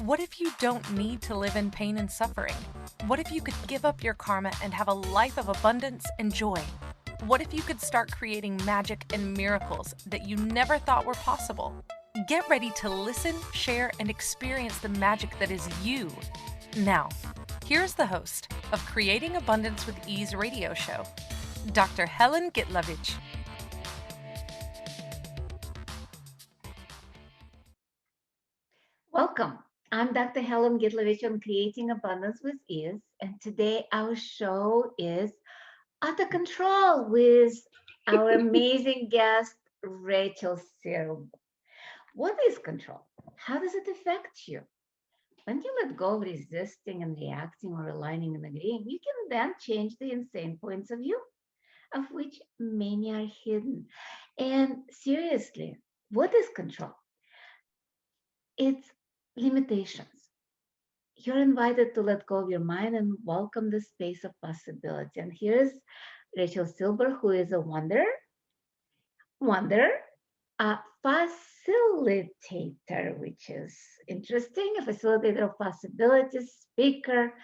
What if you don't need to live in pain and suffering? What if you could give up your karma and have a life of abundance and joy? What if you could start creating magic and miracles that you never thought were possible? Get ready to listen, share, and experience the magic that is you. Now, here's the host of Creating Abundance with Ease radio show, Dr. Helen Gitlovich. Welcome. I'm Dr. Helen Gitlovich on Creating Abundance with Ease, and today our show is Out of Control with our amazing guest, Rachel Silber. What is control? How does it affect you? When you let go of resisting and reacting or aligning and agreeing, you can then change the insane points of view, of which many are hidden. And seriously, what is control? It's limitations. You're invited to let go of your mind and welcome the space of possibility. And here's Rachel Silber, who is a a facilitator, which is interesting, a facilitator of possibilities, speaker,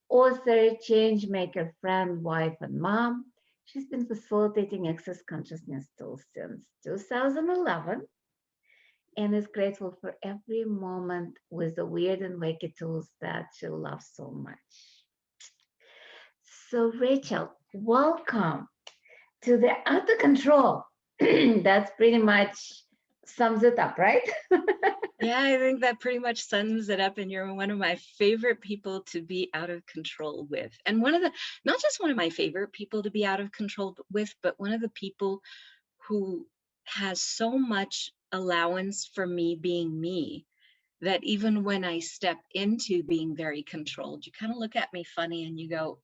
author, change maker, friend, wife, and mom. She's been facilitating access consciousness tools since 2011 and is grateful for every moment with the weird and wacky tools that she loves so much. So, Rachel, welcome to the Out of Control. That's pretty much sums it up, right? Yeah, I think that pretty much sums it up. And you're one of my favorite people to be out of control with. And not just one of my favorite people to be out of control with, but one of the people who has so much allowance for me being me that even when I step into being very controlled, you kind of look at me funny and you go,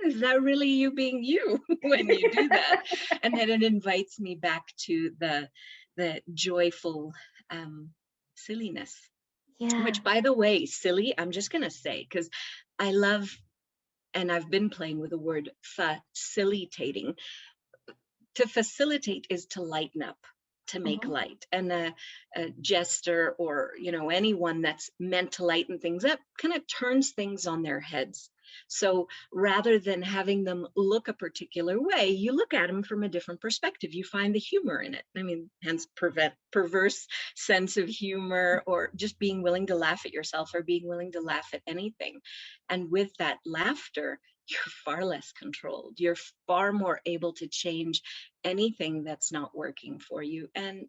is that really you being you when you do that? And then it invites me back to the joyful silliness. Yeah. Which, by the way, silly, I'm just going to say, because I love, and I've been playing with the word facilitating. To facilitate is to lighten up, to make light. And a jester or, anyone that's meant to lighten things up kind of turns things on their heads. So rather than having them look a particular way, you look at them from a different perspective. You find the humor in it. I mean, hence perverse sense of humor, or just being willing to laugh at yourself or being willing to laugh at anything. And with that laughter, you're far less controlled. You're far more able to change anything that's not working for you. And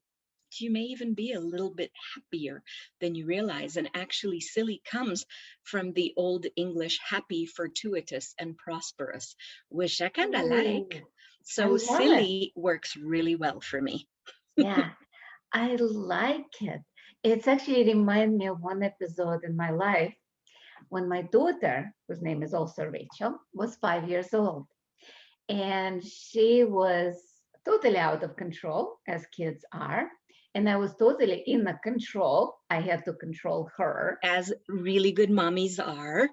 you may even be a little bit happier than you realize. And actually, silly comes from the old English happy, fortuitous, and prosperous, which I kind of like. So silly works really well for me. Yeah, I like it. It's actually reminds me of one episode in my life when my daughter, whose name is also Rachel, was 5 years old. And she was totally out of control, as kids are. And I was totally in the control. I had to control her. As really good mommies are.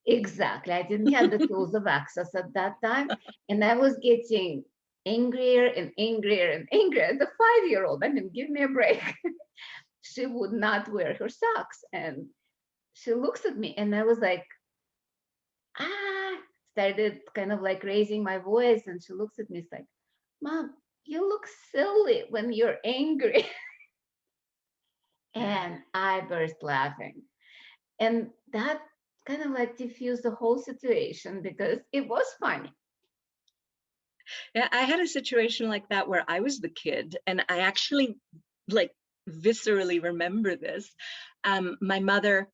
Exactly. I didn't have the tools of access at that time. And I was getting angrier and angrier and angrier. The 5-year-old, I mean, give me a break. She would not wear her socks. And she looks at me and I was like, started kind of like raising my voice. And she looks at me, it's like, Mom, you look silly when you're angry. And I burst laughing. And that kind of like diffused the whole situation because it was funny. Yeah, I had a situation like that where I was the kid, and I actually like viscerally remember this. My mother,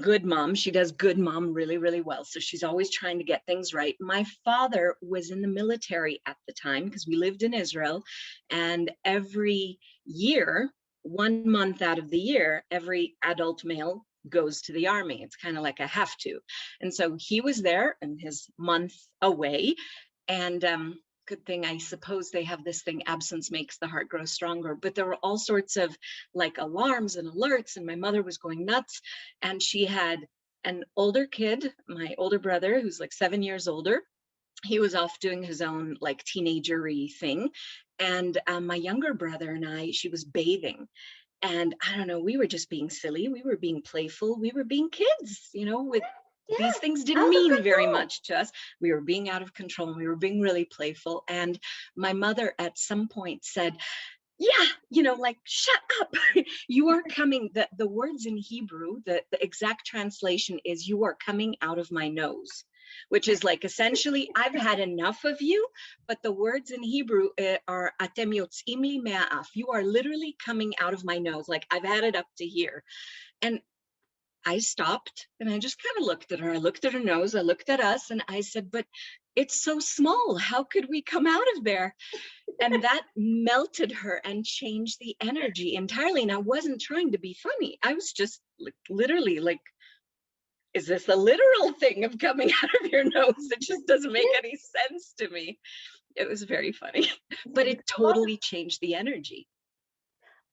good mom, she does good mom really, really well. So she's always trying to get things right. My father was in the military at the time because we lived in Israel, and every year, 1 month out of the year, every adult male goes to the army. It's kind of like a have to. And so he was there in his month away. And good thing, I suppose they have this thing, absence makes the heart grow stronger. But there were all sorts of like alarms and alerts, and my mother was going nuts. And she had an older kid, my older brother, who's like 7 years older. He was off doing his own like teenagery thing. And my younger brother and I, she was bathing. And I don't know, we were just being silly. We were being playful. We were being kids, with these Yes, things didn't out of mean very control. much to us. We were being out of control and we were being really playful. And my mother at some point said, yeah, like, shut up. You are coming. The words in Hebrew, the exact translation is, you are coming out of my nose, which is like, essentially, I've had enough of you. But the words in Hebrew are atem yotzim li me'af. You are literally coming out of my nose. Like, I've had it up to here. And I stopped and I just kind of looked at her. I looked at her nose. I looked at us and I said, but it's so small. How could we come out of there? And that melted her and changed the energy entirely. And I wasn't trying to be funny. I was just literally like, is this a literal thing of coming out of your nose? It just doesn't make any sense to me. It was very funny, but it totally changed the energy.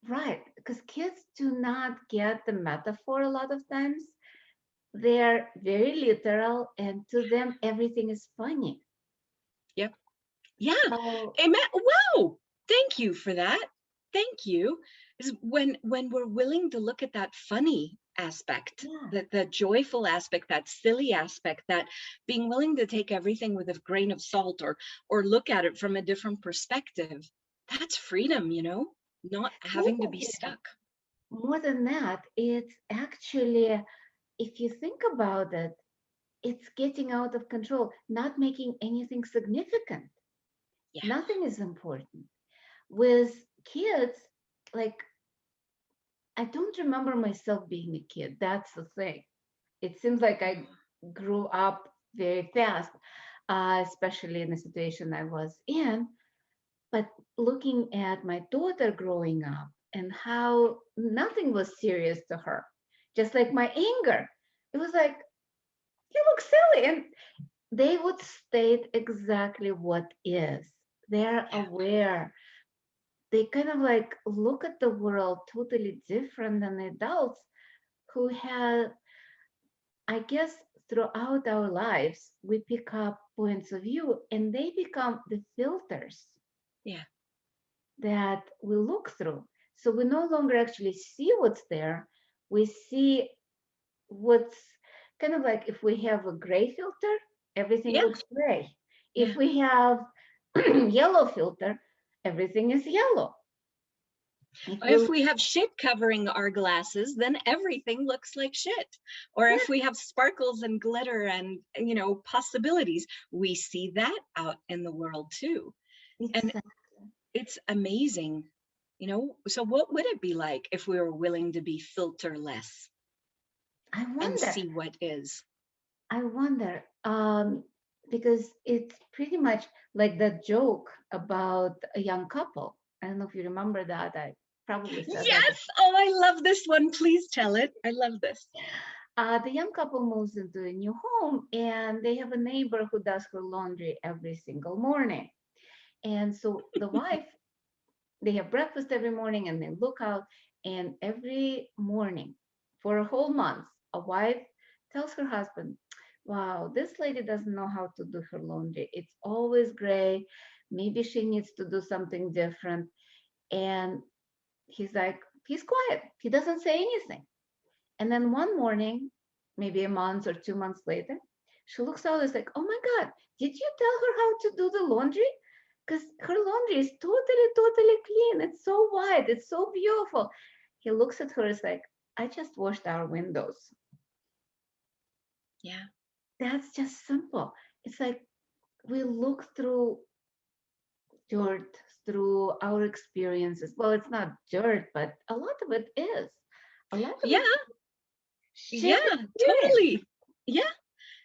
Right, because kids do not get the metaphor a lot of times. They're very literal, and to them, everything is funny. Yep. Yeah. Oh, Amen. Wow. Thank you for that. Thank you. Is when we're willing to look at that funny aspect, yeah. the joyful aspect, that silly aspect, that being willing to take everything with a grain of salt, or look at it from a different perspective. That's freedom, not having to be stuck. More than that, it's actually, if you think about it, it's getting out of control, not making anything significant. Yeah. Nothing is important. With kids, like, I don't remember myself being a kid. That's the thing. It seems like I grew up very fast, especially in the situation I was in. But looking at my daughter growing up and how nothing was serious to her, just like my anger, it was like, you look silly. And they would state exactly what is. They're Yeah. aware. They kind of like look at the world totally different than adults who have, I guess, throughout our lives, we pick up points of view and they become the filters Yeah. that we look through. So we no longer actually see what's there. We see what's kind of like, if we have a gray filter, everything Yeah. looks gray. Yeah. If we have yellow filter, everything is yellow. If we have shit covering our glasses, then everything looks like shit. Or if we have sparkles and glitter and, possibilities, we see that out in the world too. Exactly. And it's amazing, So what would it be like if we were willing to be filterless I and wonder. see what is? I wonder, because it's pretty much like that joke about a young couple. I don't know if you remember that. I probably said that. Yes. Oh, I love this one. Please tell it. I love this. The young couple moves into a new home and they have a neighbor who does her laundry every single morning. And so the wife, they have breakfast every morning and they look out, and every morning for a whole month, a wife tells her husband, wow, this lady doesn't know how to do her laundry. It's always gray. Maybe she needs to do something different. And he's like, he's quiet. He doesn't say anything. And then one morning, maybe a month or 2 months later, she looks out and is like, oh my God, did you tell her how to do the laundry? Because her laundry is totally, totally clean. It's so white. It's so beautiful. He looks at her and is like, I just washed our windows. Yeah. That's just simple. It's like we look through dirt, through our experiences. Well, it's not dirt, but a lot of it is. A lot of Yeah. it. Yeah, totally. Yeah.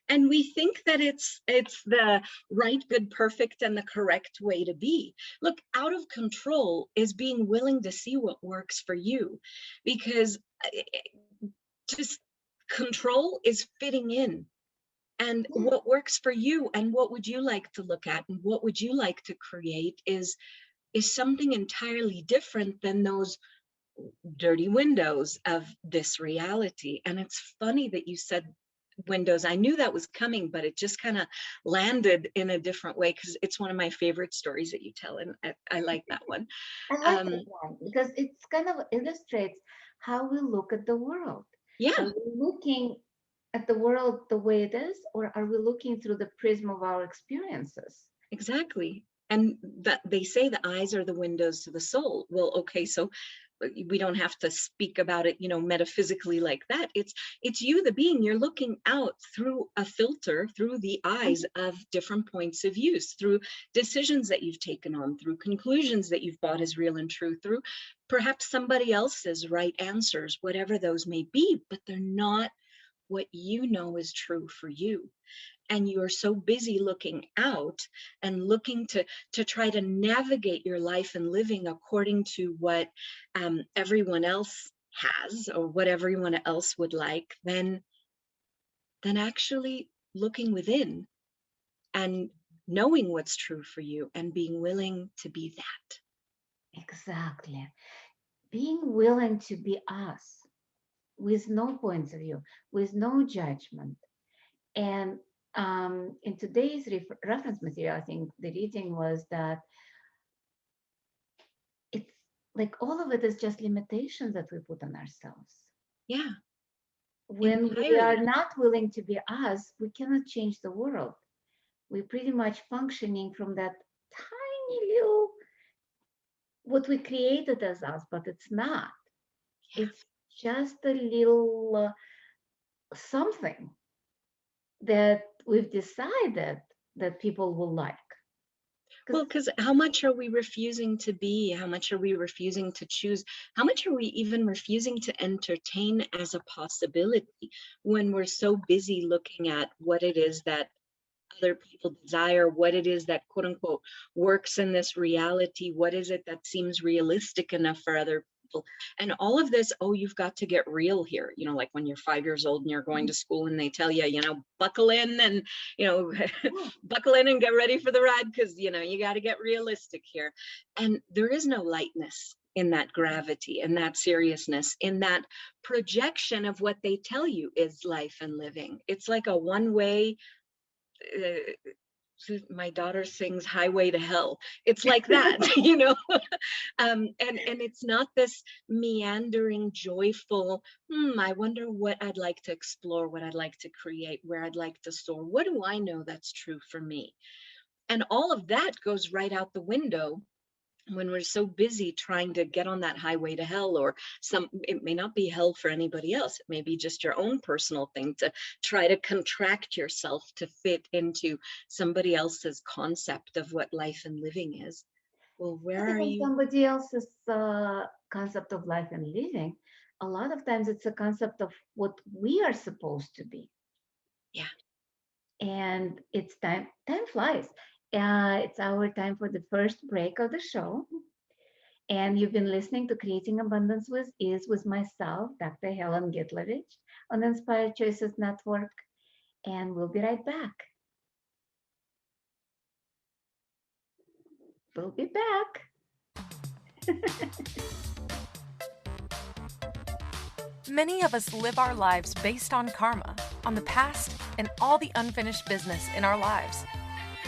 And we think that it's the right, good, perfect, and the correct way to be. Look, out of control is being willing to see what works for you, because just control is fitting in. And what works for you and what would you like to look at and what would you like to create is something entirely different than those dirty windows of this reality. And it's funny that you said windows. I knew that was coming, but it just kind of landed in a different way because it's one of my favorite stories that you tell, and I like that one. I like that one because it's kind of illustrates how we look at the world. Yeah, Are we looking at the world the way it is, or are we looking through the prism of our experiences? exactly. And that they say the eyes are the windows to the soul. Well, okay, so we don't have to speak about it, metaphysically like that. It's you, the being. You're looking out through a filter, through the eyes of different points of views, through decisions that you've taken on, through conclusions that you've bought as real and true, through perhaps somebody else's right answers, whatever those may be, but they're not what you know is true for you. And you are so busy looking out and looking to try to navigate your life and living according to what everyone else has or what everyone else would like, then actually looking within and knowing what's true for you and being willing to be that. Exactly. Being willing to be us with no points of view, with no judgment. And in today's reference material, I think the reading was that it's like all of it is just limitations that we put on ourselves. Yeah. When we Entirely. are not willing to be us, we cannot change the world. We're pretty much functioning from that tiny little, what we created as us, but it's not. It's just a little something that we've decided that people will like. Well, because how much are we refusing to be? How much are we refusing to choose? How much are we even refusing to entertain as a possibility when we're so busy looking at what it is that other people desire, what it is that quote unquote works in this reality, what is it that seems realistic enough for other people? And all of this, oh, you've got to get real here. Like when you're 5 years old and you're going to school and they tell you, buckle in and, buckle in and get ready for the ride because, you got to get realistic here. And there is no lightness in that gravity, in that seriousness, in that projection of what they tell you is life and living. It's like a one-way. My daughter sings Highway to Hell. It's like that, and it's not this meandering, joyful, I wonder what I'd like to explore, what I'd like to create, where I'd like to soar. What do I know that's true for me? And all of that goes right out the window when we're so busy trying to get on that highway to hell, or it may not be hell for anybody else. It may be just your own personal thing to try to contract yourself to fit into somebody else's concept of what life and living is. Well, where are you? Somebody else's concept of life and living, a lot of times it's a concept of what we are supposed to be. Yeah. And it's time flies. It's our time for the first break of the show. And you've been listening to Creating Abundance with Ease with myself, Dr. Helen Gitlovich, on Inspired Choices Network. And we'll be right back. We'll be back. Many of us live our lives based on karma, on the past, and all the unfinished business in our lives.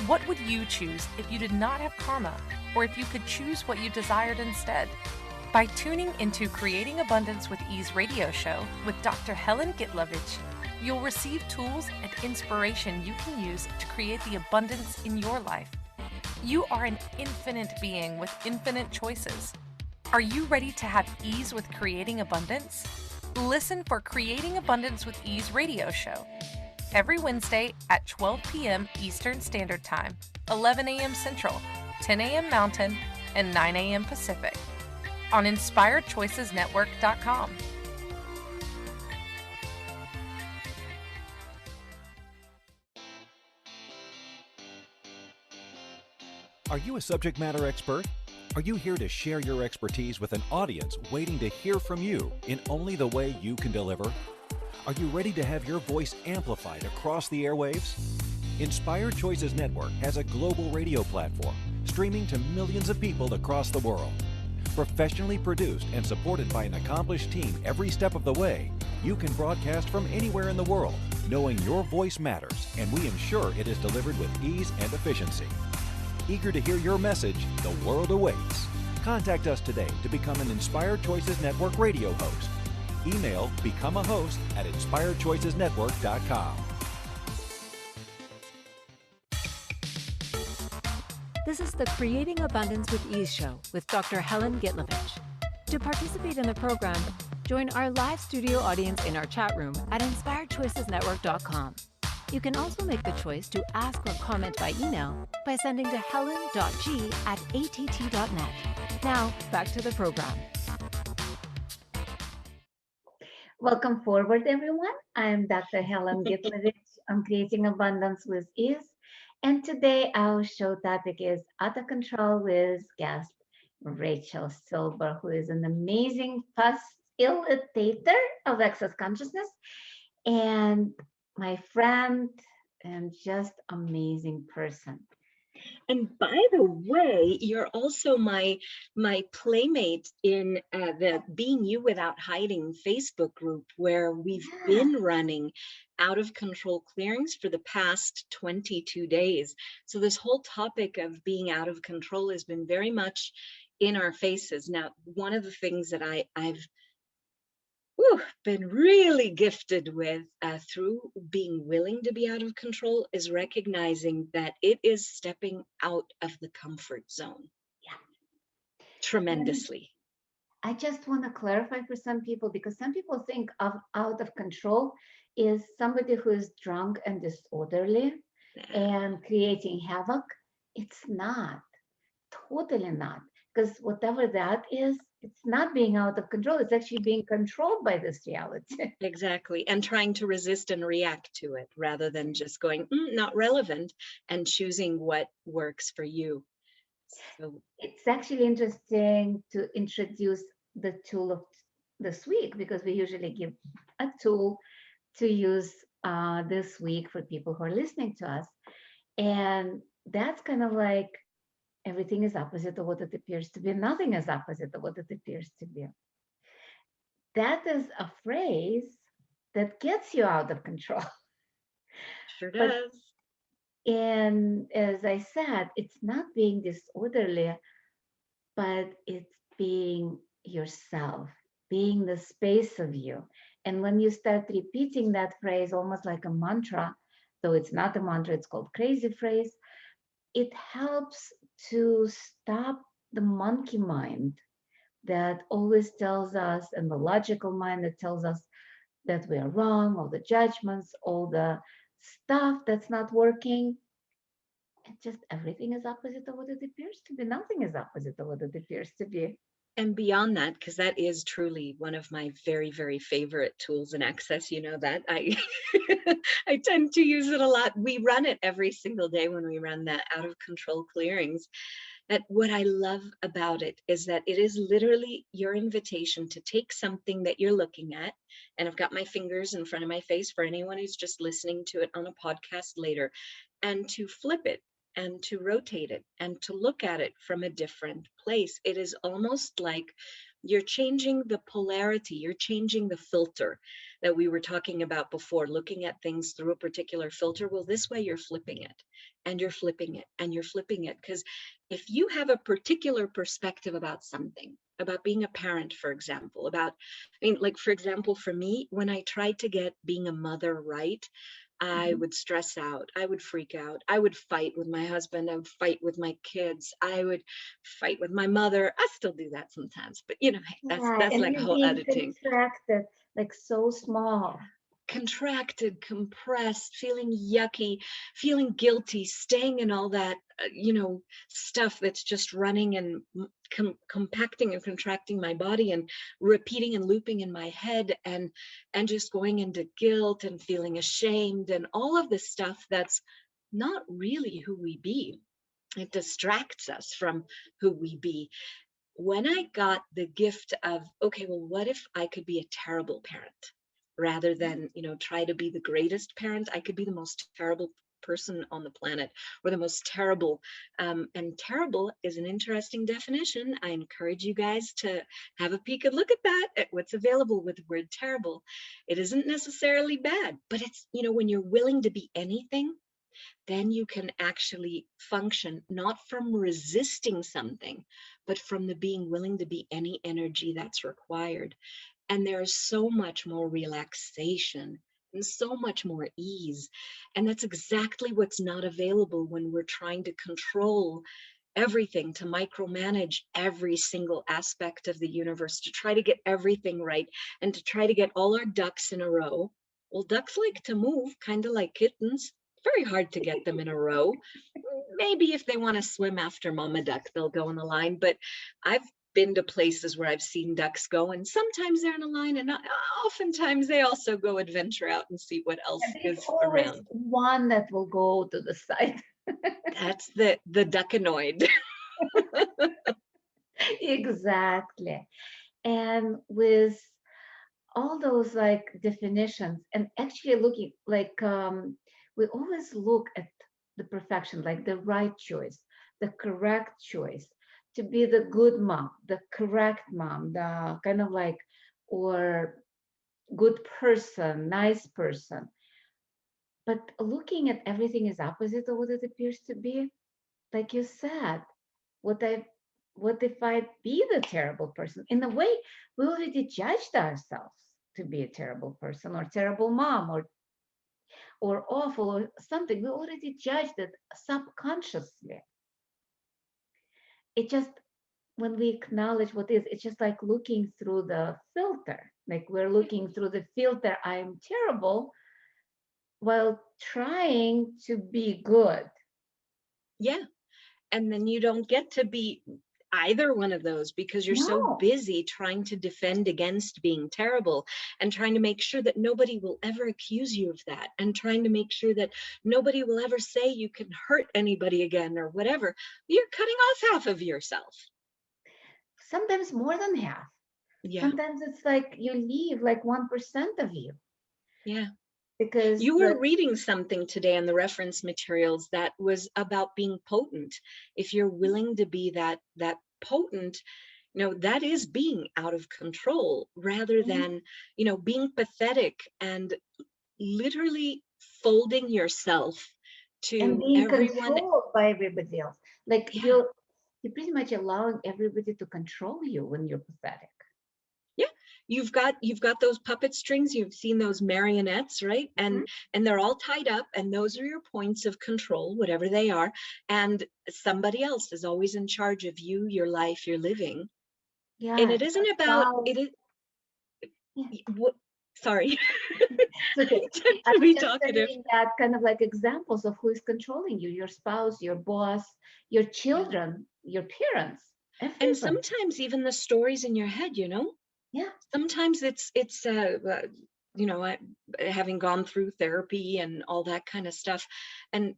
What would you choose if you did not have karma, or if you could choose what you desired instead? By tuning into Creating Abundance with Ease radio show with Dr. Helen Gitlovich, you'll receive tools and inspiration you can use to create the abundance in your life. You are an infinite being with infinite choices. Are you ready to have ease with creating abundance? Listen for Creating Abundance with Ease radio show every Wednesday at 12 p.m. Eastern Standard Time, 11 a.m. Central, 10 a.m. Mountain, and 9 a.m. Pacific on InspiredChoicesNetwork.com. Are you a subject matter expert? Are you here to share your expertise with an audience waiting to hear from you in only the way you can deliver? Are you ready to have your voice amplified across the airwaves? Inspired Choices Network has a global radio platform streaming to millions of people across the world. Professionally produced and supported by an accomplished team every step of the way, You can broadcast from anywhere in the world, knowing your voice matters, and we ensure it is delivered with ease and efficiency. Eager to hear your message, the world awaits. Contact us today to become an Inspired Choices Network radio host. Email become a host at inspiredchoicesnetwork.com. This is the Creating Abundance with Ease show with Dr. Helen Gitlovich. To participate in the program, join our live studio audience in our chat room at inspiredchoicesnetwork.com. You can also make the choice to ask or comment by email by sending to helen.g@att.net. Now, back to the program. Welcome forward, everyone. I am Dr. Helen Gitlovich on Creating Abundance with Ease. And today our show topic is Out of Control with guest Rachel Silber, who is an amazing facilitator of access consciousness and my friend and just amazing person. And by the way, you're also my playmate in the Being You Without Hiding Facebook group, where we've been running out of control clearings for the past 22 days. So this whole topic of being out of control has been very much in our faces. Now, one of the things that I've been really gifted with through being willing to be out of control is recognizing that it is stepping out of the comfort zone. Yeah. Tremendously. I just want to clarify for some people, because some people think of out of control is somebody who is drunk and disorderly and creating havoc. It's not, totally not, because whatever that is, it's not being out of control. It's actually being controlled by this reality. Exactly. And trying to resist and react to it rather than just going, not relevant, and choosing what works for you. So it's actually interesting to introduce the tool of this week, because we usually give a tool to use this week for people who are listening to us. And that's kind of like, everything is opposite of what it appears to be. Nothing is opposite of what it appears to be. That is a phrase that gets you out of control. Sure does. And as I said, it's not being disorderly, but it's being yourself, being the space of you. And when you start repeating that phrase almost like a mantra, though it's not a mantra, it's called crazy phrase, it helps to stop the monkey mind that always tells us, and the logical mind that tells us that we are wrong, all the judgments, all the stuff that's not working. And just everything is opposite of what it appears to be. Nothing is opposite of what it appears to be. And beyond that, because that is truly one of my very, very favorite tools in Access, you know that I I tend to use it a lot. We run it every single day when we run the out of control clearings. That what I love about it is that it is literally your invitation to take something that you're looking at, and I've got my fingers in front of my face for anyone who's just listening to it on a podcast later, and to flip it and to rotate it and to look at it from a different place. It is almost like you're changing the polarity, you're changing the filter that we were talking about before, looking at things through a particular filter. Well, this way you're flipping it and you're flipping it and you're flipping it. Because if you have a particular perspective about something, about being a parent, for example, like, for example, for me, when I tried to get being a mother right, I would stress out. I would freak out. I would fight with my husband. I would fight with my kids. I would fight with my mother. I still do that sometimes, but that's like whole editing. Contracted, like so small. Contracted, compressed, feeling yucky, feeling guilty, staying in all that, stuff that's just running and compacting and contracting my body and repeating and looping in my head and just going into guilt and feeling ashamed and all of this stuff that's not really who we be. It distracts us from who we be. When I got the gift of, okay, well, what if I could be a terrible parent? Rather than, try to be the greatest parent, I could be the most terrible person on the planet, or the most terrible. And terrible is an interesting definition. I encourage you guys to have a peek and look at that, at what's available with the word terrible. It isn't necessarily bad, but it's, when you're willing to be anything, then you can actually function not from resisting something, but from the being willing to be any energy that's required. And there's so much more relaxation and so much more ease. And that's exactly what's not available when we're trying to control everything, to micromanage every single aspect of the universe, to try to get everything right, and to try to get all our ducks in a row. Well, ducks like to move, kind of like kittens. Very hard to get them in a row. Maybe if they want to swim after mama duck, they'll go in a line. But I've been to places where I've seen ducks go, and sometimes they're in a line, and oftentimes they also go adventure out and see what else There's is always around. one that will go to the side. That's the duckanoid. Exactly. And with all those like definitions, and actually looking like we always look at the perfection, like the right choice, the correct choice, to be the good mom, the correct mom, the kind of like, or good person, nice person. But looking at everything is opposite of what it appears to be. Like you said, what I what if I be the terrible person? In a way, we already judged ourselves to be a terrible person or terrible mom or awful or something. We already judged it subconsciously. It just, when we acknowledge what is, it's just like looking through the filter. Like we're looking through the filter, I'm terrible, while trying to be good. Yeah. And then you don't get to be either one of those, because you're so No. busy trying to defend against being terrible, and trying to make sure that nobody will ever accuse you of that, and trying to make sure that nobody will ever say you can hurt anybody again or whatever. You're cutting off half of yourself. Sometimes more than half. Yeah. Sometimes it's like you leave like 1% of you. Yeah. Because You were reading something today in the reference materials that was about being potent. If you're willing to be that potent, that is being out of control, rather than, being pathetic and literally folding yourself and to being everyone. controlled by everybody else. Like Yeah. you're pretty much allowing everybody to control you when you're pathetic. Yeah, you've got those puppet strings. You've seen those marionettes, right? And they're all tied up, and those are your points of control, whatever they are. And somebody else is always in charge of you, your life, your living. Yeah. And it isn't about it is. Yeah. What? Sorry. Okay. To I'm be just talkative. saying that kind of like examples of who is controlling you: your spouse, your boss, your children, your parents, everybody. And sometimes even the stories in your head, Yeah. Sometimes it's having gone through therapy and all that kind of stuff, and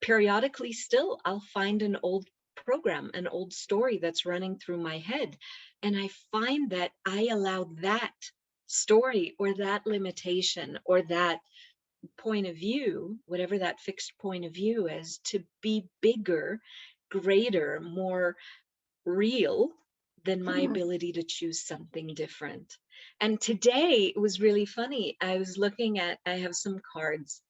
periodically still I'll find an old program, an old story that's running through my head, and I find that I allow that story or that limitation or that point of view, whatever that fixed point of view is, to be bigger, greater, more real than my ability to choose something different. And today it was really funny. I have some cards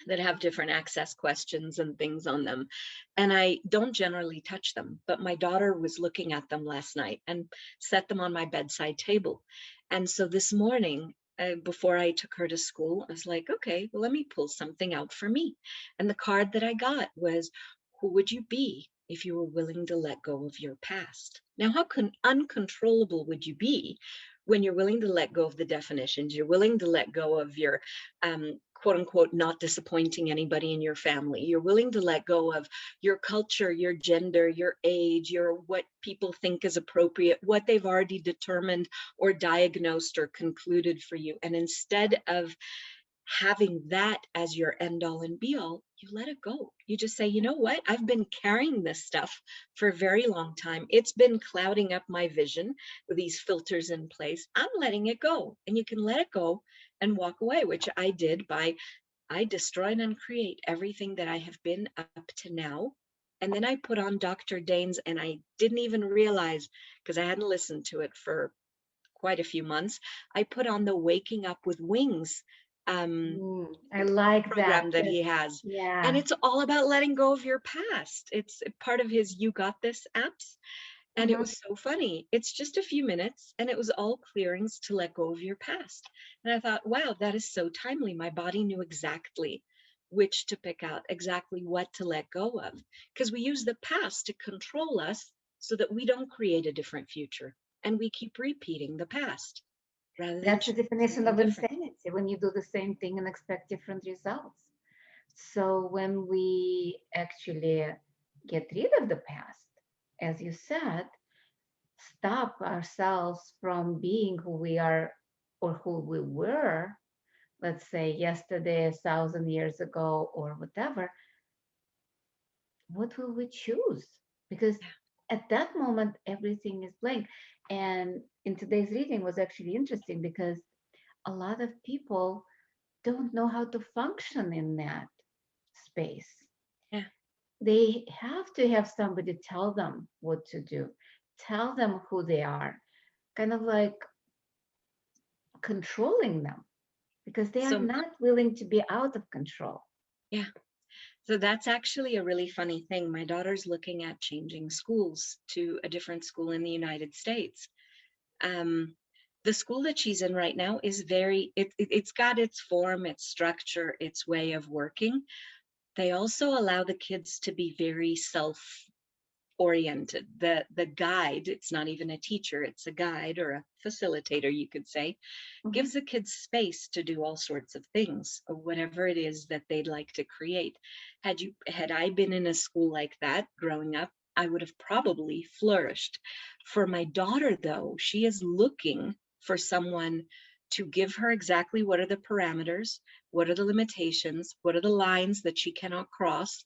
that have different access questions and things on them, and I don't generally touch them, but my daughter was looking at them last night and set them on my bedside table. And so this morning, before I took her to school, I was like, okay, well, let me pull something out for me. And the card that I got was, who would you be if you were willing to let go of your past? Now, how uncontrollable would you be when you're willing to let go of the definitions? You're willing to let go of your quote unquote not disappointing anybody in your family. You're willing to let go of your culture, your gender, your age, your what people think is appropriate, what they've already determined or diagnosed or concluded for you. And instead of having that as your end all and be all, you let it go. You just say, you know what? I've been carrying this stuff for a very long time. It's been clouding up my vision with these filters in place. I'm letting it go. And you can let it go and walk away, which I did by I destroy and uncreate everything that I have been up to now. And then I put on Dr. Dane's, and I didn't even realize, because I hadn't listened to it for quite a few months, I put on the Waking Up with Wings I like program that he Yes. has. Yeah. And it's all about letting go of your past. It's part of his You Got This apps. And it was so funny. It's just a few minutes, and it was all clearings to let go of your past. And I thought, wow, that is so timely. My body knew exactly which to pick out, exactly what to let go of, because we use the past to control us so that we don't create a different future. And we keep repeating the past rather than That's the choosing definition something of different. insanity, when you do the same thing and expect different results. So when we actually get rid of the past, as you said, stop ourselves from being who we are or who we were, let's say yesterday, 1,000 years ago, or whatever, what will we choose? Because at that moment, everything is blank. And in today's reading was actually interesting because a lot of people don't know how to function in that space. Yeah. They have to have somebody tell them what to do, tell them who they are, kind of like controlling them because they are So, not willing to be out of control. yeah. So that's actually a really funny thing. My daughter's looking at changing schools to a different school in the United States. The school that she's in right now is it's got its form, its structure, its way of working. They also allow the kids to be very self-oriented. The guide, it's not even a teacher, it's a guide or a facilitator, you could say, gives the kids space to do all sorts of things, or whatever it is that they'd like to create. Had I been in a school like that growing up, I would have probably flourished. For my daughter, though, she is looking for someone to give her exactly what are the parameters, what are the limitations, what are the lines that she cannot cross.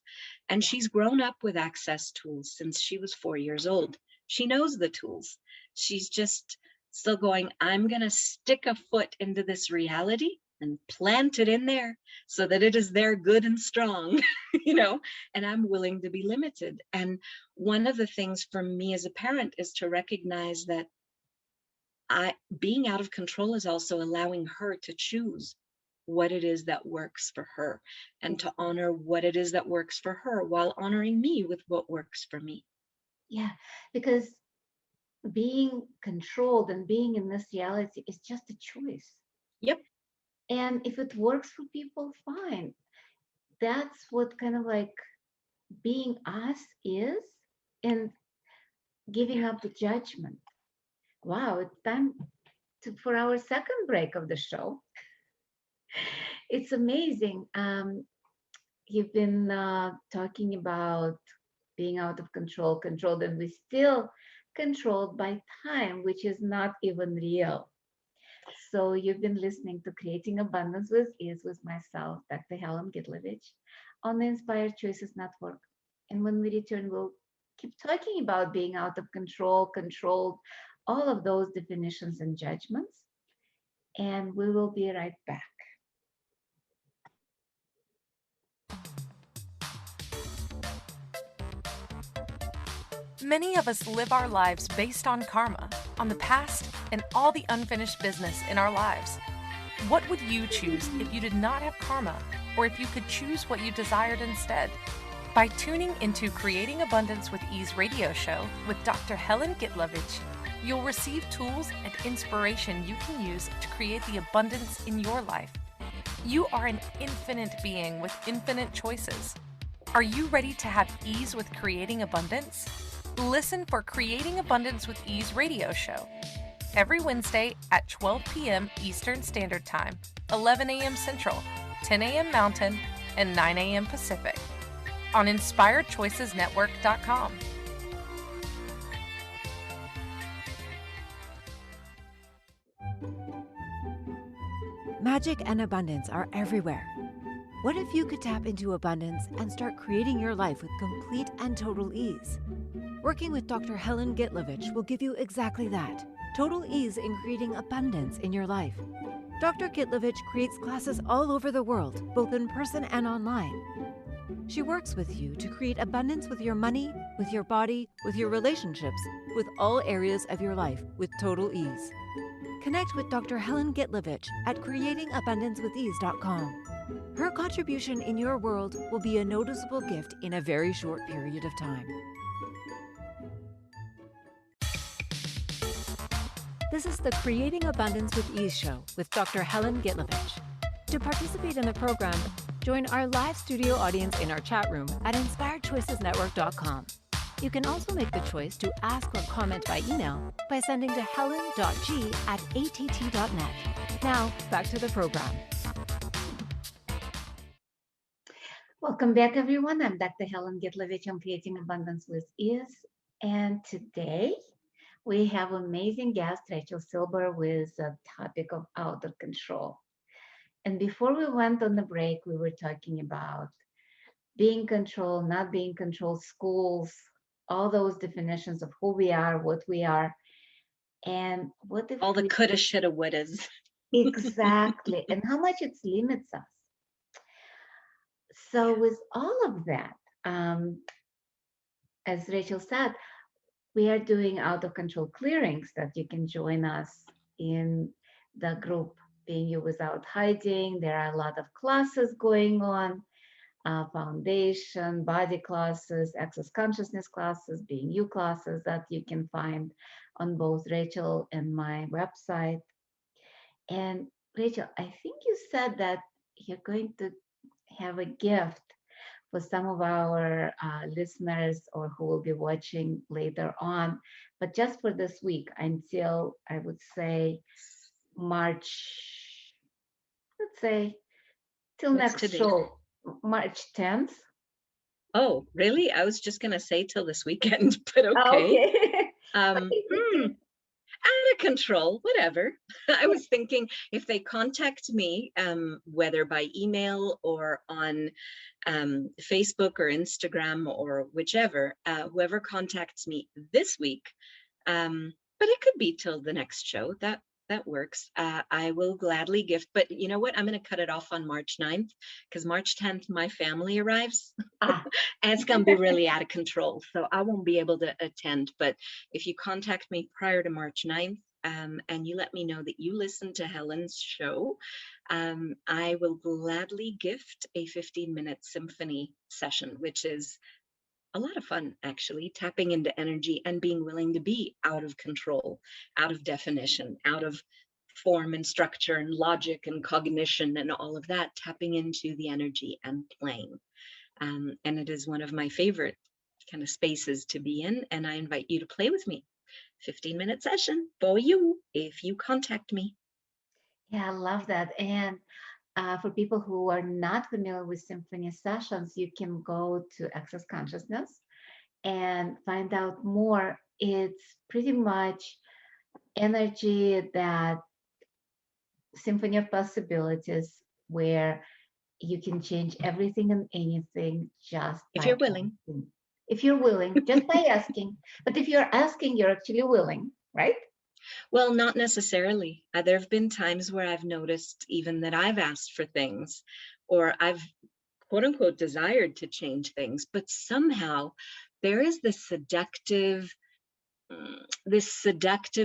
And she's grown up with access tools since she was 4 years old. She knows the tools. She's just still going, I'm going to stick a foot into this reality and plant it in there so that it is there good and strong, and I'm willing to be limited. And one of the things for me as a parent is to recognize that being out of control is also allowing her to choose what it is that works for her and to honor what it is that works for her while honoring me with what works for me. Yeah, because being controlled and being in this reality is just a choice. Yep. And if it works for people, fine. That's what kind of like being us is, and giving up the judgment. Wow, it's time for our second break of the show. It's amazing. You've been talking about being out of control, and we're still controlled by time, which is not even real. So you've been listening to Creating Abundance with Ease with myself, Dr. Helen Gitlovich, on the Inspired Choices Network. And when we return, we'll keep talking about being out of control, controlled, all of those definitions and judgments. And we will be right back. Many of us live our lives based on karma, on the past, and all the unfinished business in our lives. What would you choose if you did not have karma, or if you could choose what you desired instead? By tuning into Creating Abundance with Ease radio show with Dr. Helen Gitlovich, you'll receive tools and inspiration you can use to create the abundance in your life. You are an infinite being with infinite choices. Are you ready to have ease with creating abundance? Listen for Creating Abundance with Ease radio show every Wednesday at 12 p.m. Eastern Standard Time, 11 a.m. Central, 10 a.m. Mountain, and 9 a.m. Pacific on InspiredChoicesNetwork.com. Magic and abundance are everywhere. What if you could tap into abundance and start creating your life with complete and total ease? Working with Dr. Helen Gitlovich will give you exactly that, total ease in creating abundance in your life. Dr. Gitlovich creates classes all over the world, both in person and online. She works with you to create abundance with your money, with your body, with your relationships, with all areas of your life with total ease. Connect with Dr. Helen Gitlovich at creatingabundancewithease.com. Her contribution in your world will be a noticeable gift in a very short period of time. This is the Creating Abundance with Ease show with Dr. Helen Gitlovich. To participate in the program, join our live studio audience in our chat room at inspiredchoicesnetwork.com. You can also make the choice to ask or comment by email by sending to helen.g@att.net. Now, back to the program. Welcome back, everyone. I'm Dr. Helen Gitlovich on Creating Abundance with Ease. And today we have amazing guest, Rachel Silber, with a topic of out of control. And before we went on the break, we were talking about being controlled, not being controlled, schools, all those definitions of who we are, what we are, and what if All the coulda, shoulda, wouldas. Exactly, and how much it limits us. So with all of that, as Rachel said, we are doing out of control clearings that you can join us in the group Being You Without Hiding. There are a lot of classes going on, foundation, body classes, access consciousness classes, Being You classes that you can find on both Rachel and my website. And Rachel, I think you said that you're going to have a gift for some of our listeners or who will be watching later on, but just for this week until I would say March, let's say till What's next today? show, March 10th. Oh, really? I was just gonna say till this weekend, but okay. Okay. Out of control, whatever. I was thinking if they contact me, whether by email or on Facebook or Instagram or whichever, whoever contacts me this week, but it could be till the next show. That works. I will gladly gift, but you know what? I'm going to cut it off on March 9th because March 10th, my family arrives and it's going to be really out of control. So I won't be able to attend. But if you contact me prior to March 9th and you let me know that you listen to Helen's show, I will gladly gift a 15-minute symphony session, which is a lot of fun, actually, tapping into energy and being willing to be out of control, out of definition, out of form and structure and logic and cognition and all of that, tapping into the energy and playing. And it is one of my favorite kind of spaces to be in. And I invite you to play with me. 15-minute session for you if you contact me. Yeah, I love that. And for people who are not familiar with symphony sessions, you can go to Access Consciousness and find out more. It's pretty much energy that symphony of possibilities where you can change everything and anything just if by you're willing. asking. If you're willing, just by asking. But if you're asking, you're actually willing, right? Well, not necessarily. There have been times where I've noticed even that I've asked for things or I've quote unquote desired to change things, but somehow there is this seductive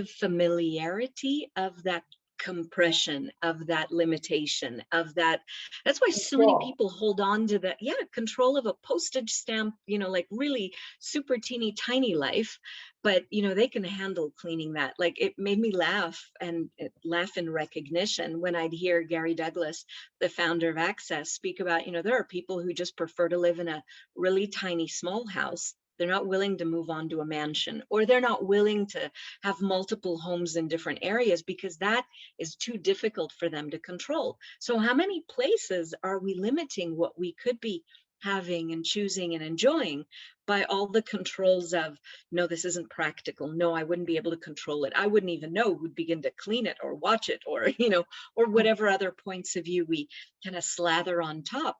familiarity of that compression, of that limitation, of that. That's why so many people hold on to that, control of a postage stamp, like really super teeny tiny life, but they can handle cleaning that. Like it made me laugh and laugh in recognition when I'd hear Gary Douglas, the founder of Access, speak about, there are people who just prefer to live in a really tiny small house. They're not willing to move on to a mansion, or they're not willing to have multiple homes in different areas because that is too difficult for them to control. So how many places are we limiting what we could be having and choosing and enjoying by all the controls of, no, this isn't practical. No, I wouldn't be able to control it. I wouldn't even know who'd begin to clean it or watch it or, or whatever other points of view we kind of slather on top.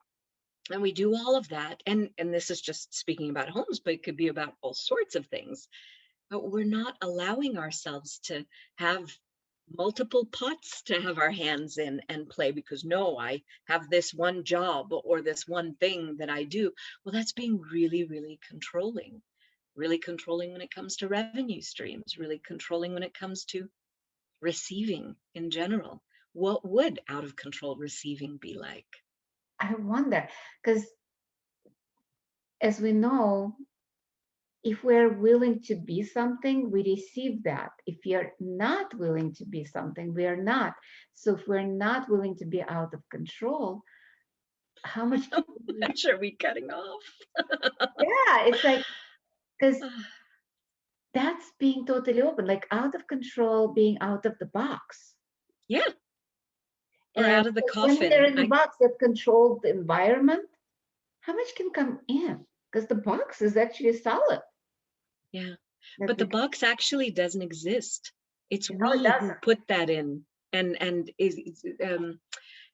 And we do all of that. And this is just speaking about homes, but it could be about all sorts of things. But we're not allowing ourselves to have multiple pots to have our hands in and play, because no, I have this one job or this one thing that I do. Well, that's being really, really controlling when it comes to revenue streams, really controlling when it comes to receiving in general. What would out of control receiving be like? I wonder, because as we know, if we're willing to be something, we receive that. If we are not willing to be something, we are not. So if we're not willing to be out of control, how much can we? Which are we cutting off? Yeah, it's like, because that's being totally open, like out of control, being out of the box. Yeah. Or And out of the when we are coffin. in the box that controls the environment, how much can come in? Because the box is actually solid. Yeah. That But we the box actually doesn't exist. It's No, it we who doesn't. put that in. And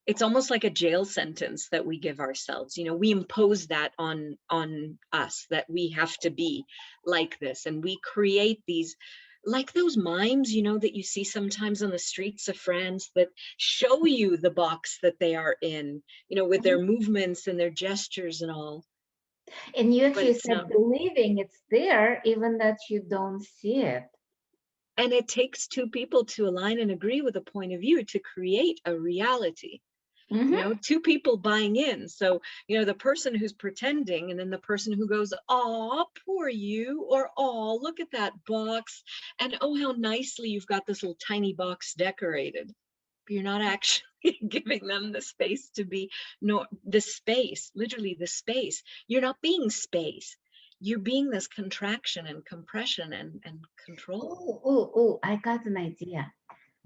it's almost like a jail sentence that we give ourselves. You know, we impose that on us, that we have to be like this, and we create these, like those mimes, you know, that you see sometimes on the streets of France that show you the box that they are in, you know, with their movements and their gestures and all. And you But actually it's start not. believing it's there, even that you don't see it. And it takes two people to align and agree with a point of view to create a reality. Mm-hmm. You know, two people buying in. So, you know, the person who's pretending, and then the person who goes, "Oh, poor you," or "Oh, look at that box," and "Oh, how nicely you've got this little tiny box decorated." But you're not actually giving them the space to be, no, the space, literally the space. You're not being space. You're being this contraction and compression and control. Oh, I got an idea.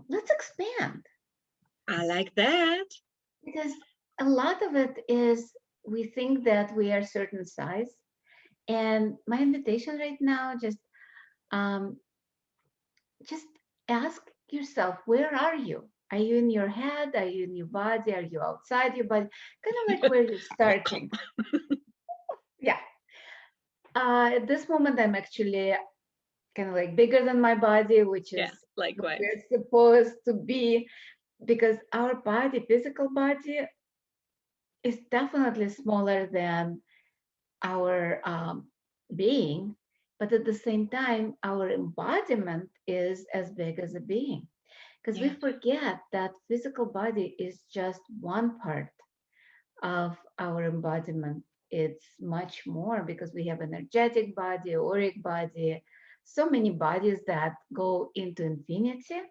Let's expand, I like that. because a lot of it is we think that we are a certain size. And my invitation right now, um, just ask yourself, where are you? Are you in your head? Are you in your body? Are you outside your body? Kind of like where you're starting. Yeah. At this moment, I'm actually kind of like bigger than my body, which is Yeah, what likewise. we're supposed to be, because our body, physical body, is definitely smaller than our being, but at the same time, our embodiment is as big as a being. Because we Yeah. forget that physical body is just one part of our embodiment. It's much more, because we have energetic body, auric body, so many bodies that go into infinity.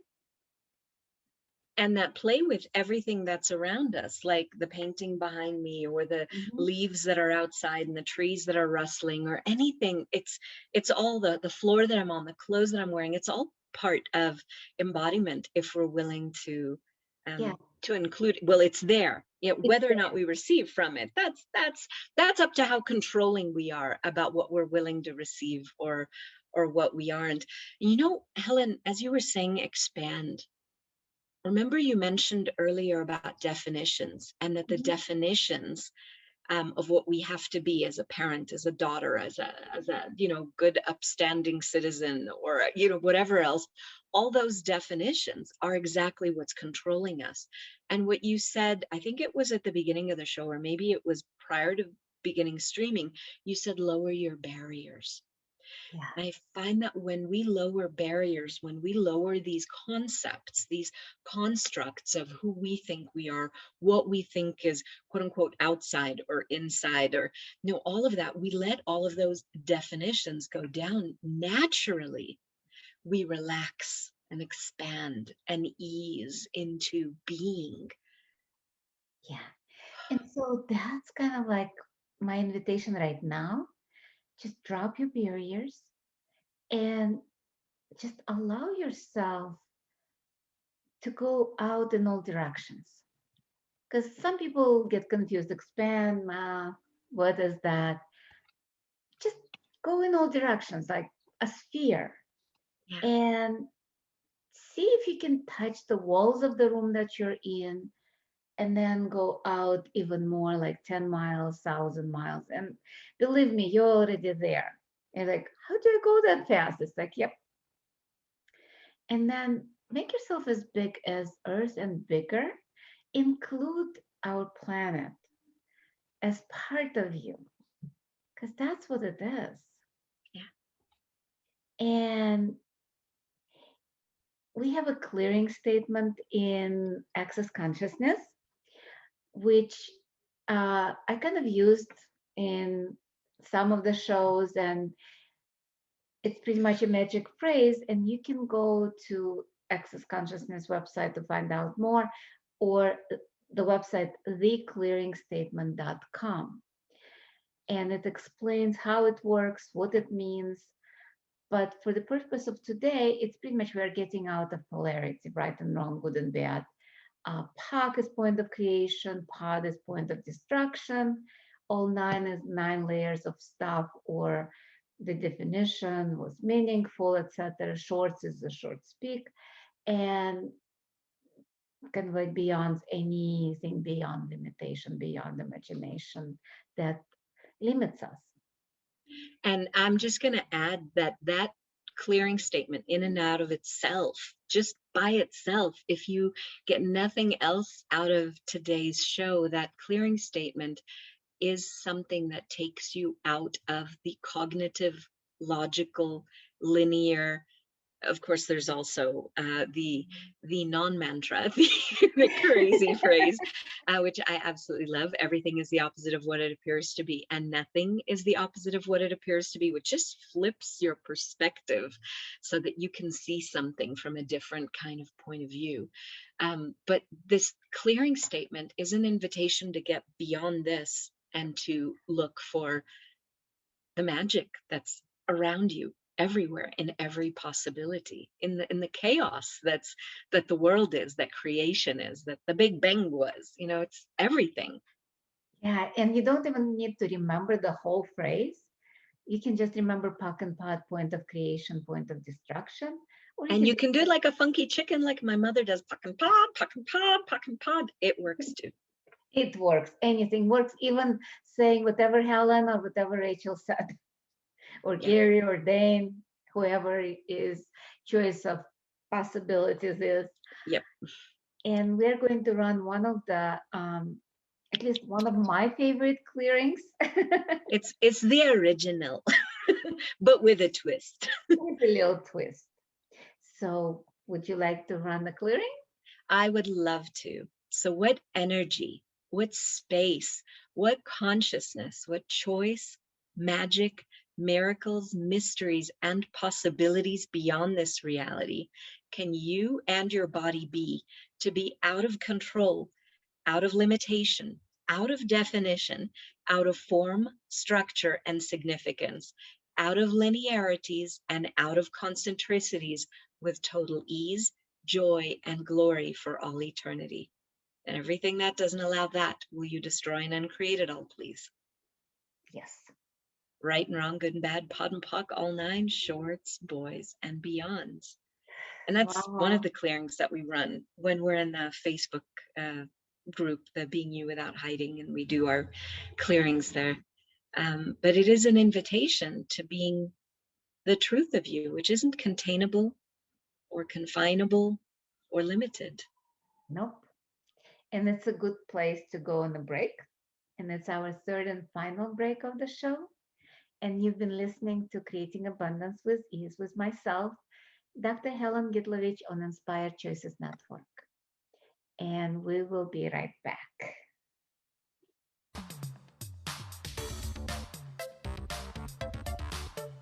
And that play with everything that's around us, like the painting behind me, or the Mhm. leaves that are outside, and the trees that are rustling, or anything. It's all the floor that I'm on, the clothes that I'm wearing. It's all part of embodiment, if we're willing Yeah, to include. Well, it's there. Yeah, it's whether or not we receive from it, that's up to how controlling we are about what we're willing to receive, or what we aren't. You know, Helen, as you were saying, expand. Remember, you mentioned earlier about definitions, and that the Mhm. definitions of what we have to be as a parent, as a daughter, as a good upstanding citizen, or whatever else. All those definitions are exactly what's controlling us. And what you said, I think it was at the beginning of the show, or maybe it was prior to beginning streaming. You said lower your barriers. Yeah. I find that when we lower barriers, when we lower these concepts, these constructs of who we think we are, what we think is quote unquote outside or inside, or all of that, we let all of those definitions go down. Naturally, we relax and expand and ease into being. Yeah. And so that's kind of like my invitation right now. Just drop your barriers and just allow yourself to go out in all directions. Because some people get confused, expand, what is that? Just go in all directions, like a sphere, Yeah. and see if you can touch the walls of the room that you're in, and then go out even more, like 10 miles, 1,000 miles. And believe me, you're already there. And like, how do I go that fast? It's like, yep. And then make yourself as big as Earth and bigger. Include our planet as part of you, because that's what it is. Yeah. And we have a clearing statement in Access Consciousness, which I kind of used in some of the shows, and it's pretty much a magic phrase. And you can go to Access Consciousness website to find out more, or the website theclearingstatement.com. And it explains how it works, what it means. But for the purpose of today, it's pretty much we're getting out of polarity, right and wrong, good and bad. POC is point of creation, POD is point of destruction. All 9 is 9 layers of stuff, or the definition was meaningful, etc. Shorts is the short speak, and convey beyond anything beyond limitation, beyond imagination that limits us. And I'm just going to add that that clearing statement in and out of itself, just by itself, if you get nothing else out of today's show, that clearing statement is something that takes you out of the cognitive, logical, linear. Of course, there's also the non-mantra, the crazy phrase, which I absolutely love. Everything is the opposite of what it appears to be, and nothing is the opposite of what it appears to be, which just flips your perspective so that you can see something from a different kind of point of view. But this clearing statement is an invitation to get beyond this and to look for the magic that's around you, everywhere, in every possibility, in the chaos that the world is, that creation is, that the Big Bang was. It's everything. Yeah, and you don't even need to remember the whole phrase. You can just remember POC and POD, point of creation, point of destruction. And you can do like a funky chicken, like my mother does, POC and POD, POC and POD, POC and POD. It works too. It works. Anything works, even saying whatever Helen or whatever Rachel said, or Gary or Dane, whoever is choice of possibilities is. Yep. And we're going to run one of the, at least one of my favorite clearings. It's the original, but with a twist. With a little twist. So would you like to run the clearing? I would love to. So what energy, what space, what consciousness, what choice, magic, miracles, mysteries, and possibilities beyond this reality can you and your body be to be out of control, out of limitation, out of definition, out of form, structure, and significance, out of linearities and out of concentricities, with total ease, joy, and glory for all eternity? And everything that doesn't allow that, will you destroy and uncreate it all, please? Yes. Right and wrong, good and bad, POD and POC, all 9, shorts, boys, and beyonds. And that's one of the clearings that we run when we're in the Facebook group, the Being You Without Hiding, and we do our clearings there. But it is an invitation to being the truth of you, which isn't containable or confinable or limited. Nope. And it's a good place to go on a break. And it's our third and final break of the show. And you've been listening to Creating Abundance with Ease with myself, Dr. Helen Gitlovich, on Inspired Choices Network. And we will be right back.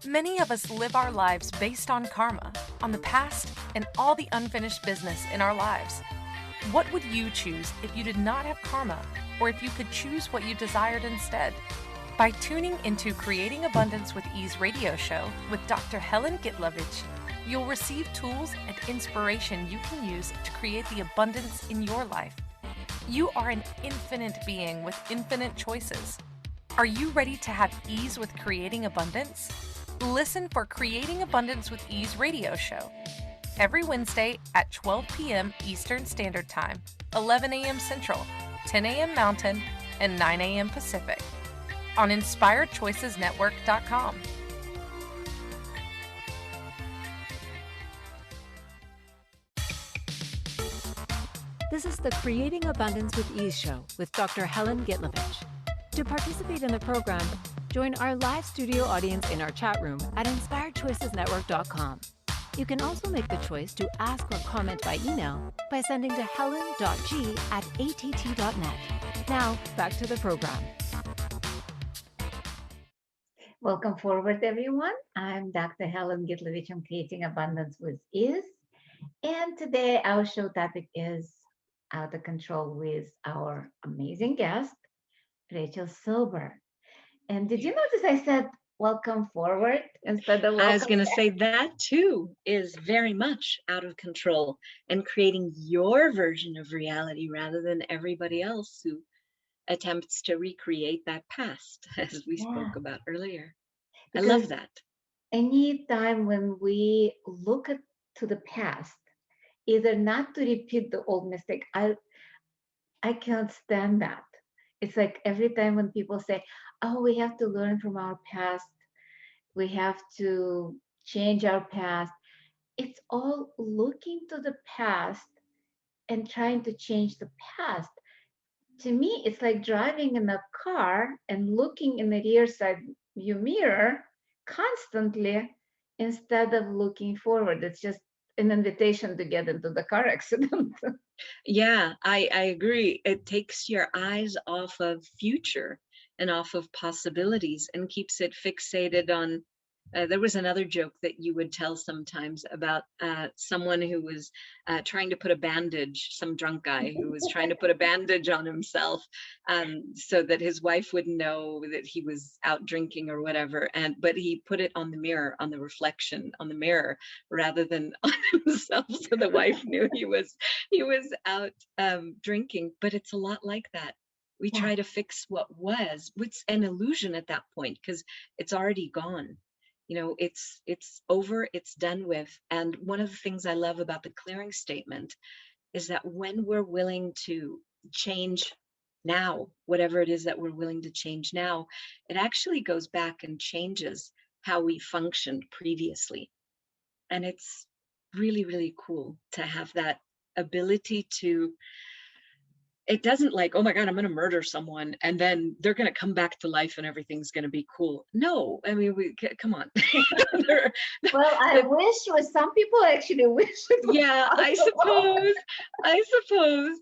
Many of us live our lives based on karma, on the past, and all the unfinished business in our lives. What would you choose if you did not have karma, or if you could choose what you desired instead? By tuning into Creating Abundance with Ease radio show with Dr. Helen Gitlovich, you'll receive tools and inspiration you can use to create the abundance in your life. You are an infinite being with infinite choices. Are you ready to have ease with creating abundance? Listen for Creating Abundance with Ease radio show every Wednesday at 12 p.m. Eastern Standard Time, 11 a.m. Central, 10 a.m. Mountain, and 9 a.m. Pacific on InspiredChoicesNetwork.com. This is the Creating Abundance with Ease show with Dr. Helen Gitlovich. To participate in the program, join our live studio audience in our chat room at inspiredchoicesnetwork.com. You can also make the choice to ask or comment by email by sending to helen.g@att.net. Now, back to the program. Welcome forward, everyone. I'm Dr. Helen Gitlovich. I'm Creating Abundance with Ease. And today our show topic is Out of Control with our amazing guest, Rachel Silber. And did you notice I said welcome forward instead of welcome I was going to back? say that too is very much out of control and creating your version of reality rather than everybody else who attempts to recreate that past, as we spoke about earlier. I love Because that. any time when we look to the past, either not to repeat the old mistake, I can't stand that. It's like every time when people say, oh, we have to learn from our past, we have to change our past. It's all looking to the past and trying to change the past. To me, it's like driving in a car and looking in the rear side view mirror constantly instead of looking forward. It's just an invitation to get into the car accident. Yeah, I agree. It takes your eyes off of future and off of possibilities and keeps it fixated on. There was another joke that you would tell sometimes about someone who was trying to put a bandage, some drunk guy who was trying to put a bandage on himself so that his wife wouldn't know that he was out drinking or whatever. But he put it on the mirror, on the reflection on the mirror, rather than on himself, so the wife knew he was out drinking. But it's a lot like that. We Yeah. try to fix what's an illusion at that point because it's already gone. It's over, it's done with. And one of the things I love about the clearing statement is that when we're willing to change now, whatever it is that we're willing to change now, it actually goes back and changes how we functioned previously. And it's really, really cool to have that ability to. It doesn't like, oh my God, I'm going to murder someone and then they're going to come back to life and everything's going to be cool. No, I mean, come on. Well, I wish with some people actually wish it was Yeah, I possible. suppose.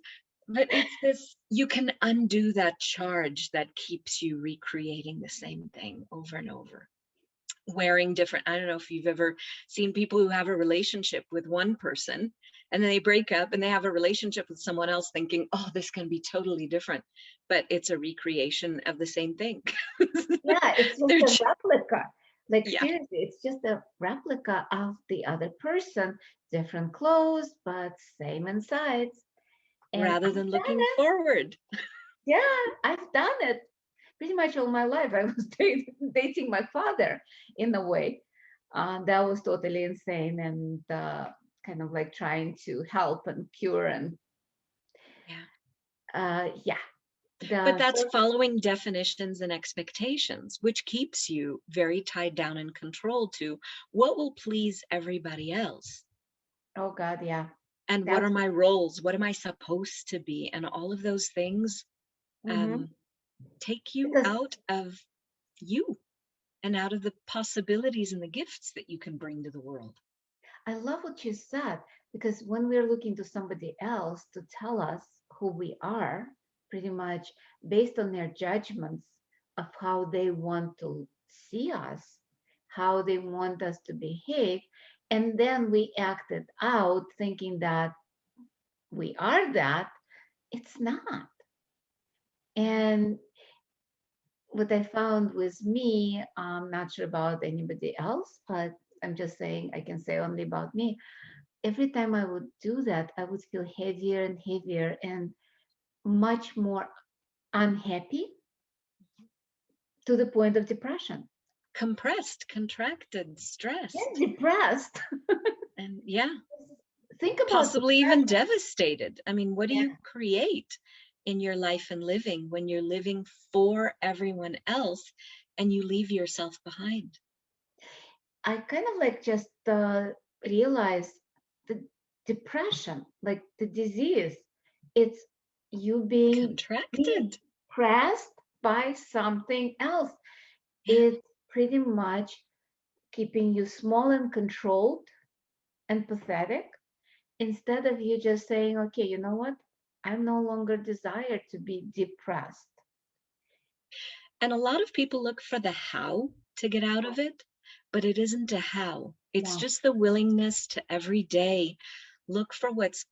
But it's this, you can undo that charge that keeps you recreating the same thing over and over. Wearing different, I don't know if you've ever seen people who have a relationship with one person and then they break up and they have a relationship with someone else thinking, oh, this can be totally different. But it's a recreation of the same thing. Yeah, it's just They're a replica. Like yeah. seriously, it's just a replica of the other person, different clothes, but same insides. And Rather I've than done looking it. forward. Yeah, I've done it pretty much all my life. I was dating my father in a way. That was totally insane and kind of like trying to help and cure and yeah. But The that's first, following definitions and expectations, which keeps you very tied down and controlled to what will please everybody else. oh God, yeah. And what That's are my roles? What am I supposed to be? And all of those things take you because out of you and out of the possibilities and the gifts that you can bring to the world. I love what you said, because when we're looking to somebody else to tell us who we are, pretty much based on their judgments of how they want to see us, how they want us to behave, and then we act it out thinking that we are that, it's not. And what I found with me, I'm not sure about anybody else, but I'm just saying, I can say only about me. Every time I would do that, I would feel heavier and heavier and much more unhappy to the point of depression. Compressed, contracted, stressed, And depressed. and yeah, Think about possibly even depression. devastated. I mean, what do Yeah. you create in your life and living when you're living for everyone else and you leave yourself behind? I kind of like just realized the depression, like the disease, It's you being Contracted. pressed by something else. It's pretty much keeping you small and controlled and pathetic, instead of you just saying, okay, you know what? I'm no longer desire to be depressed. And a lot of people look for the how to get out of it, but it isn't a how. It's No. just the willingness to every day look for what's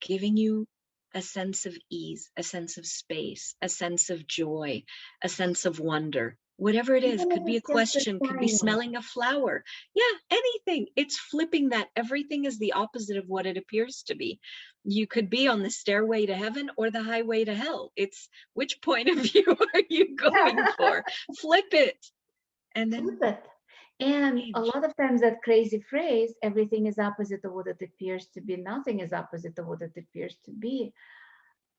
giving you a sense of ease, a sense of space, a sense of joy, a sense of wonder. Whatever it is, Even if could be a it's just the question, could be tiny. smelling a flower. Yeah, anything. It's flipping that everything is the opposite of what it appears to be. You could be on the stairway to heaven or the highway to hell. It's which point of view are you going for? Flip it and Flip then it. And a change. lot of times that crazy phrase, everything is opposite of what it appears to be, nothing is opposite of what it appears to be,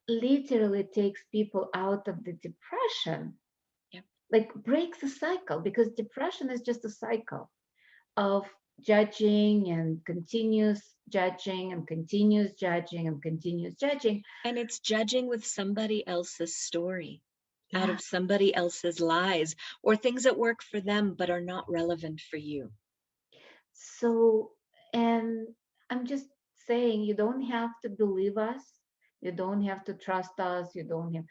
literally takes people out of the depression, Yep. like breaks the cycle, because depression is just a cycle of judging and continuous judging and continuous judging and continuous judging. And it's judging with somebody else's story, out Yeah. of somebody else's lies, or things that work for them but are not relevant for you. So, and I'm just saying, you don't have to believe us. You don't have to trust us. You don't have,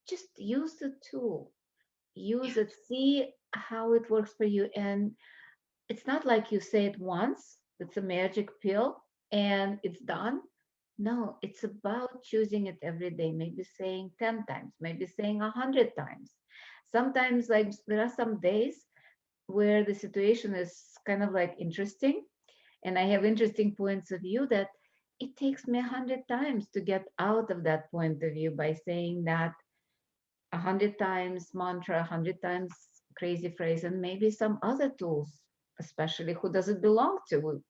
just use the tool, use Yeah. it, see how it works for you. And it's not like you say it once, it's a magic pill and it's done. No, it's about choosing it every day, maybe saying 10 times, maybe saying 100 times. Sometimes, like, there are some days where the situation is kind of like interesting, and I have interesting points of view that it takes me 100 times to get out of that point of view by saying that 100 times mantra, 100 times crazy phrase, and maybe some other tools, especially who does it belong to,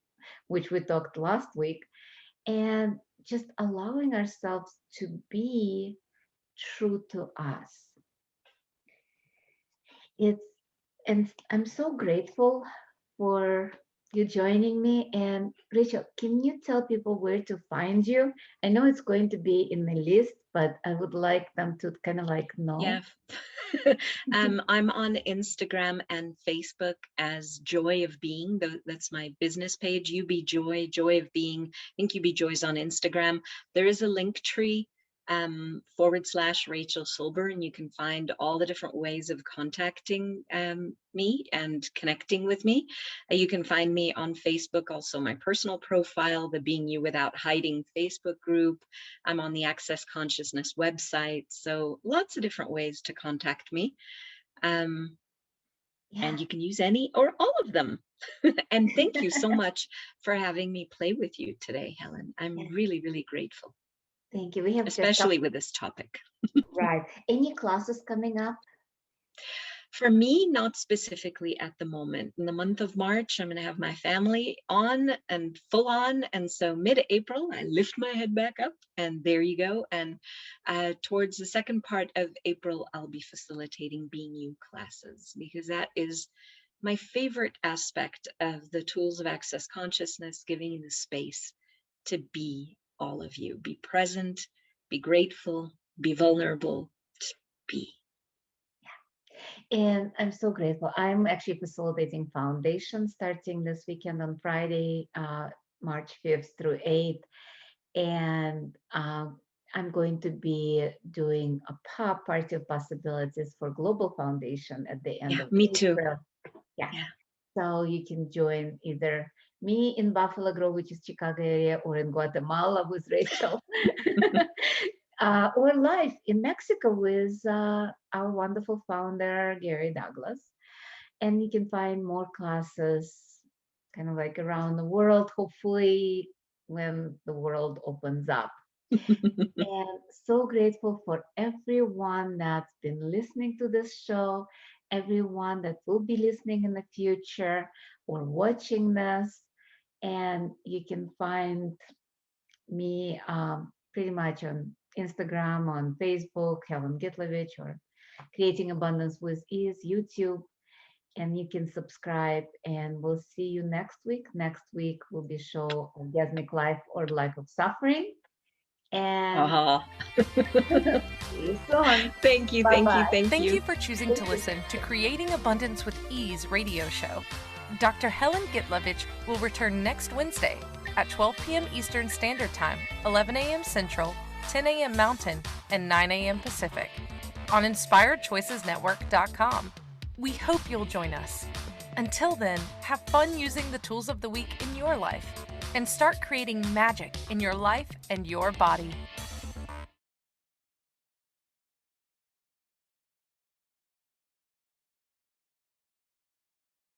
which we talked last week, and just allowing ourselves to be true to us. It's, and I'm so grateful for you joining me. And Rachel, can you tell people where to find you? I know it's going to be in the list, but I would like them to kind of like know. Yeah. I'm on Instagram and Facebook as Joy of Being. That's my business page. UB Joy, Joy of Being. I think UB Joy's on Instagram. There is a link tree / Rachel Silber, and you can find all the different ways of contacting me and connecting with me. You can find me on Facebook, also my personal profile, the Being You Without Hiding Facebook group. I'm on the Access Consciousness website. So lots of different ways to contact me. Yeah. And you can use any or all of them. And thank you so much for having me play with you today, Helen. I'm Yeah. really, really grateful, Thank you. We have just especially with this topic. right. Any classes coming up? For me, not specifically at the moment. In the month of March, I'm going to have my family on and full on. And so mid-April, I lift my head back up and there you go. And towards the second part of April, I'll be facilitating Being You classes, because that is my favorite aspect of the tools of Access Consciousness, giving you the space to be all of you. Be present, be grateful, be vulnerable, just be. And I'm so grateful. I'm actually facilitating foundation starting this weekend on Friday, March 5th through 8th. And I'm going to be doing a pop party of possibilities for Global Foundation at the end Yeah, of me too. April. Yeah. Yeah. So you can join either me in Buffalo Grove, which is Chicago area, or in Guatemala with Rachel, or live in Mexico with our wonderful founder, Gary Douglas. And you can find more classes kind of like around the world, hopefully when the world opens up. And so grateful for everyone that's been listening to this show, everyone that will be listening in the future or watching this. And you can find me pretty much on Instagram, on Facebook, Helen Gitlovich, or Creating Abundance with Ease, YouTube. And you can subscribe, and we'll see you next week. Next week will be show Orgasmic Life or Life of Suffering. And Uh-huh. see you soon. Thank you, Bye-bye. Thank you for choosing to listen to Creating Abundance with Ease radio show. Dr. Helen Gitlovich will return next Wednesday at 12 p.m. Eastern Standard Time, 11 a.m. Central, 10 a.m. Mountain, and 9 a.m. Pacific on InspiredChoicesNetwork.com. We hope you'll join us. Until then, have fun using the tools of the week in your life and start creating magic in your life and your body.